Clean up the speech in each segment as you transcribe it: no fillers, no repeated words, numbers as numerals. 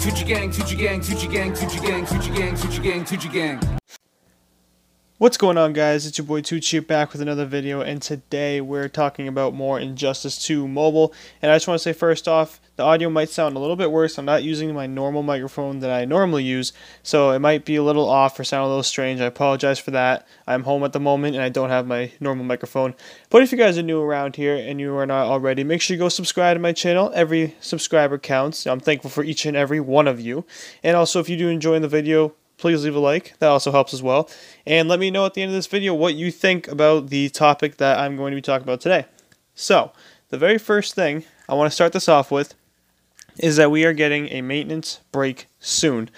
Tucci gang, Tucci gang, Tucci gang, Tucci gang, Tucci gang, Tucci gang, Tucci gang. What's going on, guys? It's your boy Tucci back with another video, and today we're talking about more Injustice 2 Mobile. And I just want to say first off, the audio might sound a little bit worse. I'm not using my normal microphone that I normally use, so it might be a little off or sound a little strange. I apologize for that. I'm home at the moment and I don't have my normal microphone. But if you guys are new around here and you are not already, make sure you go subscribe to my channel. Every subscriber counts. I'm thankful for each and every one of you. And also, if you do enjoy the video, please leave a like. That also helps as well. And let me know at the end of this video what you think about the topic that I'm going to be talking about today. So, the very first thing I want to start this off with is that we are getting a maintenance break soon.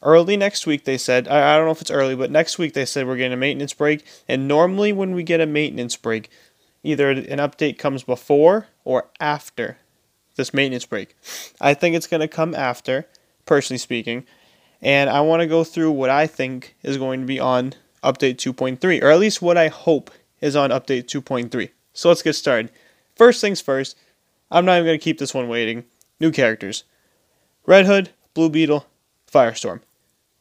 Early next week, they said. I don't know if it's early, but next week they said we're getting a maintenance break. And normally when we get a maintenance break, either an update comes before or after this maintenance break. I think it's going to come after, personally speaking. And I want to go through what I think is going to be on Update 2.3, or at least what I hope is on Update 2.3. So let's get started. First things first, I'm not even going to keep this one waiting. New characters. Red Hood, Blue Beetle, Firestorm.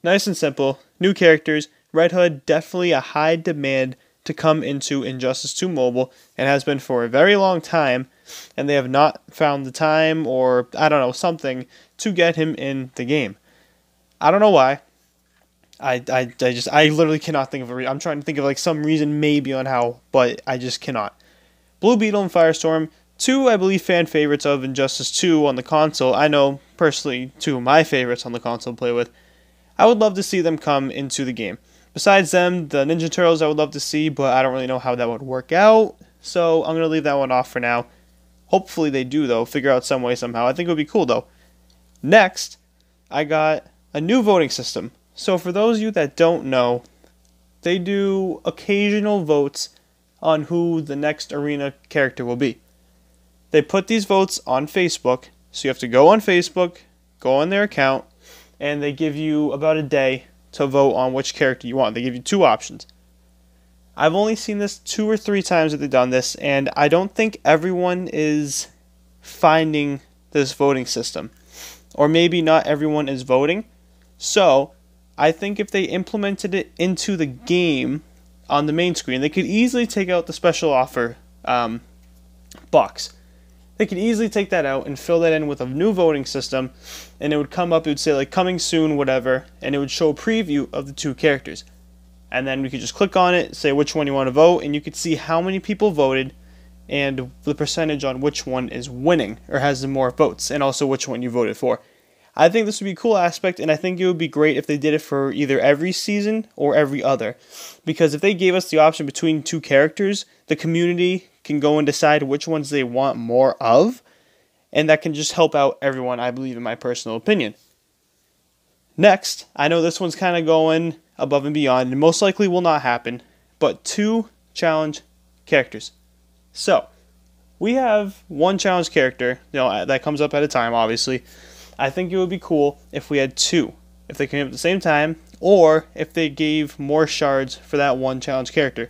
Nice and simple. New characters. Red Hood, definitely a high demand to come into Injustice 2 Mobile, and has been for a very long time, and they have not found the time, or I don't know, something, to get him in the game. I don't know why. I literally cannot think of a reason. I'm trying to think of like some reason maybe on how, but I just cannot. Blue Beetle and Firestorm, two, I believe, fan favorites of Injustice 2 on the console. I know, personally, two of my favorites on the console to play with. I would love to see them come into the game. Besides them, the Ninja Turtles I would love to see, but I don't really know how that would work out. So I'm going to leave that one off for now. Hopefully they do, though. Figure out some way somehow. I think it would be cool, though. Next, I got a new voting system. So for those of you that don't know, they do occasional votes on who the next arena character will be. They put these votes on Facebook, so you have to go on Facebook, go on their account, and they give you about a day to vote on which character you want. They give you two options. I've only seen this 2 or 3 times that they've done this, and I don't think everyone is finding this voting system. Or maybe not everyone is voting. So, I think if they implemented it into the game on the main screen, they could easily take out the special offer box. They could easily take that out and fill that in with a new voting system, and it would come up, it would say like coming soon, whatever, and it would show a preview of the two characters. And then we could just click on it, say which one you want to vote, and you could see how many people voted and the percentage on which one is winning or has the more votes, and also which one you voted for. I think this would be a cool aspect, and I think it would be great if they did it for either every season or every other. Because if they gave us the option between two characters, the community can go and decide which ones they want more of, and that can just help out everyone, I believe, in my personal opinion. Next, I know this one's kind of going above and beyond, and most likely will not happen, but 2 challenge characters. So, we have 1 challenge character, that comes up at a time, obviously. I think it would be cool if we had 2, if they came up at the same time, or if they gave more shards for that 1 challenge character.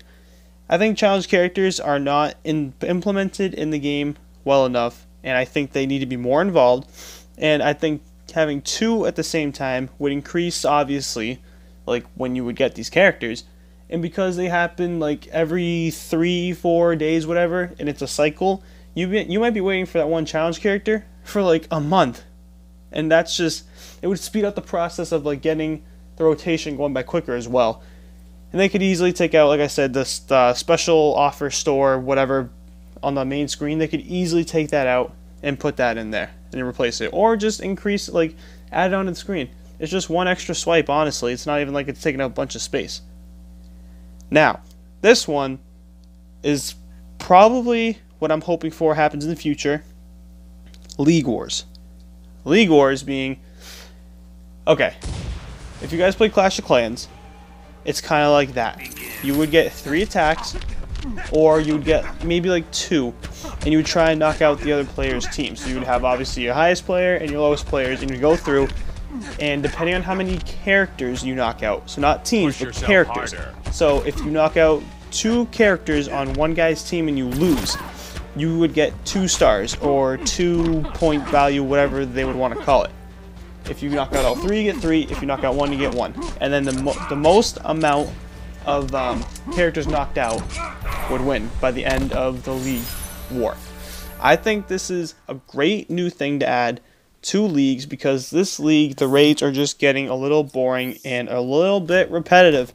I think challenge characters are not implemented in the game well enough, and I think they need to be more involved, and I think having 2 at the same time would increase, obviously, like when you would get these characters, and because they happen like every 3-4 days, whatever, and it's a cycle, you might be waiting for that 1 challenge character for like a month. And that's just, it would speed up the process of like getting the rotation going by quicker as well. And they could easily take out, like I said, the special offer store, whatever, on the main screen. They could easily take that out and put that in there and replace it. Or just increase, like, add it onto the screen. It's just 1 extra swipe, honestly. It's not even like it's taking up a bunch of space. Now, this one is probably what I'm hoping for happens in the future. League Wars. League Wars being, okay, if you guys play Clash of Clans, it's kind of like that. You would get 3 attacks, or you would get maybe like 2, and you would try and knock out the other player's team. So you would have obviously your highest player and your lowest players, and you go through, and depending on how many characters you knock out, so not teams, but characters. So if you knock out 2 characters on one guy's team and you lose, you would get 2 stars or 2 point value, whatever they would want to call it. If you knock out all 3, you get 3. If you knock out 1, you get 1. And then the most amount of characters knocked out would win by the end of the league war. I think this is a great new thing to add to leagues, because this league, the raids are just getting a little boring and a little bit repetitive.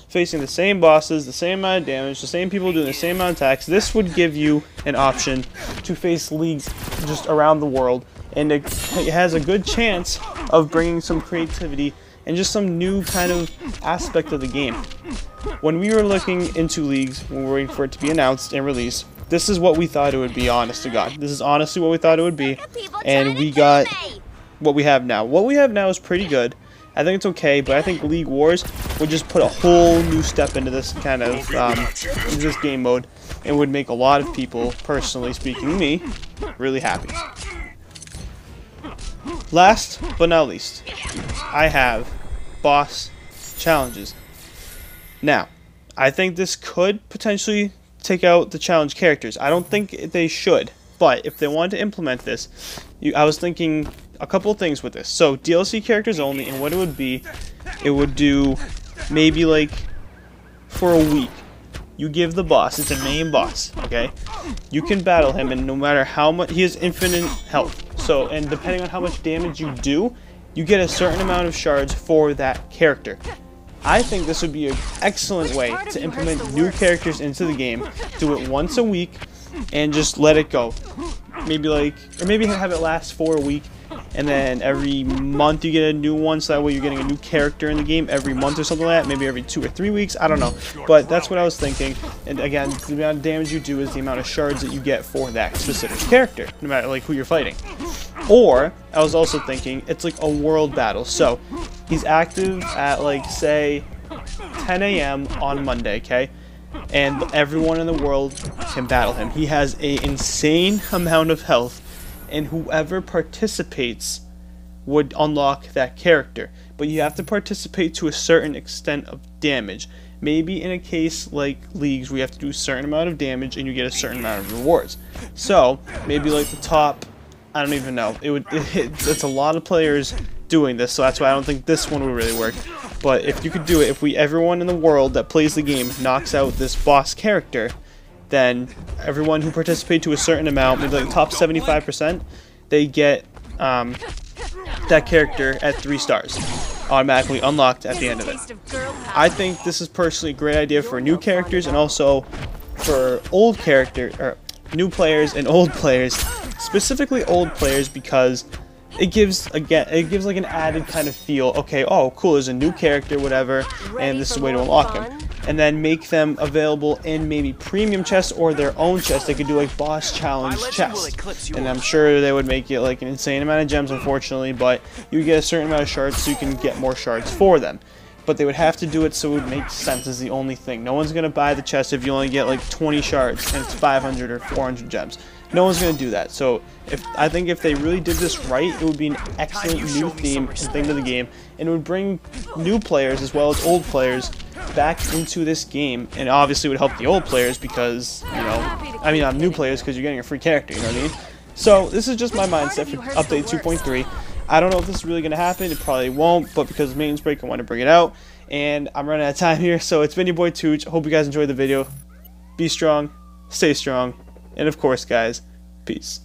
Facing the same bosses, the same amount of damage, the same people doing the same amount of attacks. This would give you an option to face leagues just around the world, and it has a good chance of bringing some creativity and just some new kind of aspect of the game. When we were looking into leagues, when we were waiting for it to be announced and released, this is what we thought it would be, honest to God. This is honestly what we thought it would be, and we got what we have now. What we have now is pretty good. I think it's okay, but I think League Wars would just put a whole new step into this kind of into this game mode, and would make a lot of people, personally speaking, me, really happy. Last but not least, I have boss challenges. Now, I think this could potentially take out the challenge characters. I don't think they should, but if they wanted to implement this, I was thinking a couple of things with this. So DLC characters only, and what it would do maybe like for a week. You give the boss, it's a main boss, okay? You can battle him, and no matter how much, he has infinite health. So, and depending on how much damage you do, you get a certain amount of shards for that character. I think this would be an excellent way to implement new characters into the game. Do it once a week and just let it go. Maybe have it last for a week, and then every month you get a new one, so that way you're getting a new character in the game every month or something like that. Maybe every 2 or 3 weeks, I don't know. But that's what I was thinking. And again, the amount of damage you do is the amount of shards that you get for that specific character, no matter like who you're fighting. Or I was also thinking it's like a world battle. So he's active at like say 10 a.m. on Monday, okay? And everyone in the world can battle him. He has an insane amount of health, and whoever participates would unlock that character. But you have to participate to a certain extent of damage. Maybe in a case like leagues, we have to do a certain amount of damage and you get a certain amount of rewards. So maybe like the top, I don't even know. It's a lot of players doing this, so that's why I don't think this one would really work. But if you could do it, if everyone in the world that plays the game knocks out this boss character, then everyone who participates to a certain amount, maybe like top 75%, they get that character at 3 stars, automatically unlocked at the end of it. I think this is personally a great idea for new characters, and also for old new players and old players, specifically old players, because it gives like an added kind of feel. Okay, oh cool, there's a new character, whatever, and this is a way to unlock him. And then make them available in maybe premium chests or their own chests. They could do like boss challenge chests, and I'm sure they would make it like an insane amount of gems, unfortunately, but you get a certain amount of shards, so you can get more shards for them. But they would have to do it so it would make sense, is the only thing. No one's gonna buy the chest if you only get like 20 shards and it's 500 or 400 gems. No one's gonna do that. So I think if they really did this right, it would be an excellent new theme and thing to the game, and it would bring new players as well as old players back into this game, and obviously would help the old players because, you know, new players because you're getting a free character, you know what I mean? So this is just my mindset for update 2.3. I don't know if this is really going to happen. It probably won't, but because of maintenance break, I want to bring it out, and I'm running out of time here. So it's been your boy Tooch. Hope you guys enjoyed the video. Be strong, stay strong, and of course, guys, peace.